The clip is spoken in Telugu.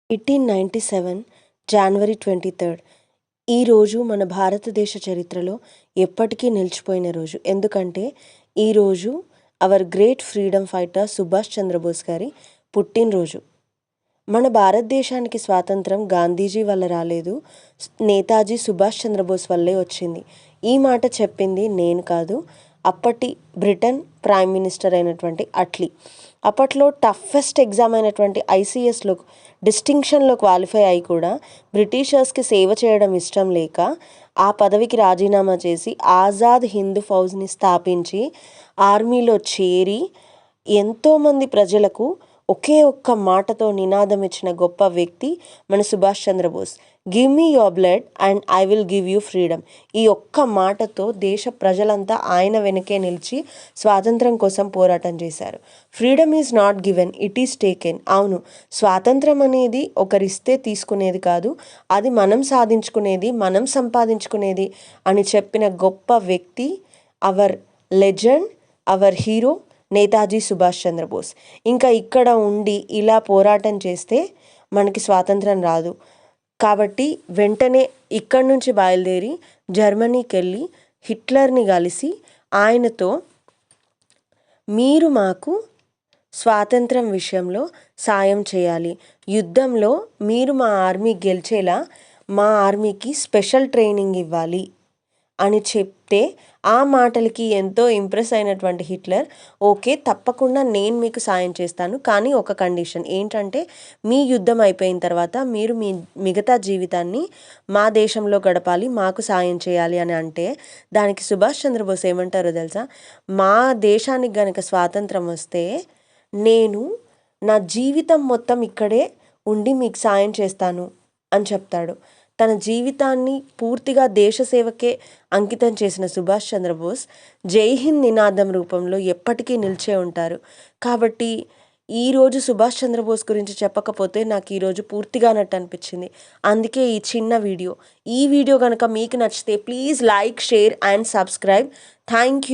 1897 జనవరి 23 ఈరోజు మన భారతదేశ చరిత్రలో ఎప్పటికీ నిలిచిపోయిన రోజు. ఎందుకంటే ఈరోజు our great freedom fighter Subhash Chandrabose గారి పుట్టినరోజు. మన భారతదేశానికి స్వాతంత్రం గాంధీజీ వల్ల రాలేదు, నేతాజీ సుభాష్ చంద్రబోస్ వల్లే వచ్చింది. ఈ మాట చెప్పింది నేను కాదు, అప్పటి బ్రిటన్ ప్రైమ్ మినిస్టర్ అయినటువంటి అట్లీ. అప్పట్లో టఫెస్ట్ ఎగ్జామ్ అయినటువంటి ఐసీఎస్లో డిస్టింక్షన్లో క్వాలిఫై అయి కూడా బ్రిటిషర్స్కి సేవ చేయడం ఇష్టం లేక ఆ పదవికి రాజీనామా చేసి ఆజాద్ హింద్ ఫౌజ్ని స్థాపించి ఆర్మీలో చేరి ఎంతోమంది ప్రజలకు ఒకే ఒక్క మాటతో నినాదం ఇచ్చిన గొప్ప వ్యక్తి మన Subhash Chandrabose. Give me your blood and I will give you freedom. ఈ ఒక్క మాటతో దేశ ప్రజలంతా ఆయన వెనకే నిలిచి స్వాతంత్రం కోసం పోరాటం చేశారు. Freedom is not given, it is taken. అవును, స్వాతంత్రం అనేది ఒకరిస్తే తీసుకునేది కాదు, అది మనం సాధించుకునేది, మనం సంపాదించుకునేది అని చెప్పిన గొప్ప వ్యక్తి our legend, our hero Netaji Subhash Chandrabose. ఇంకా ఇక్కడ ఉండి ఇలా పోరాటం చేస్తే మనకి స్వాతంత్రం రాదు. కాబట్టి వెంటనే ఇక్కడి నుంచి బయలుదేరి జర్మనీకి వెళ్ళి హిట్లర్ని కలిసి ఆయనతో మీరు మాకు స్వాతంత్రం విషయంలో సాయం చేయాలి, యుద్ధంలో మీరు మా ఆర్మీ గెలిచేలా మా ఆర్మీకి స్పెషల్ ట్రైనింగ్ ఇవ్వాలి అని చెప్తే ఆ మాటలకి ఎంతో ఇంప్రెస్ అయినటువంటి హిట్లర్, ఓకే తప్పకుండా నేను మీకు సాయం చేస్తాను, కానీ ఒక కండిషన్ ఏంటంటే మీ యుద్ధం అయిపోయిన తర్వాత మీరు మీ మిగతా జీవితాన్ని మా దేశంలో గడపాలి, మాకు సాయం చేయాలి అని అంటే దానికి సుభాష్ చంద్రబోస్ ఏమంటారో తెలుసా? మా దేశానికి గనక స్వాతంత్రం వస్తే నేను నా జీవితం మొత్తం ఇక్కడే ఉండి మీకు సాయం చేస్తాను అని చెప్తాడు. తన జీవితాన్ని పూర్తిగా దేశ సేవకే అంకితం చేసిన సుభాష్ చంద్రబోస్ జై హింద్ నినాదం రూపంలో ఎప్పటికీ నిలిచే ఉంటారు. కాబట్టి ఈరోజు సుభాష్ చంద్రబోస్ గురించి చెప్పకపోతే నాకు ఈరోజు పూర్తిగా అన్నట్టు అనిపించింది. అందుకే ఈ చిన్న వీడియో. ఈ వీడియో కనుక మీకు నచ్చితే please like, share and subscribe. Thank you.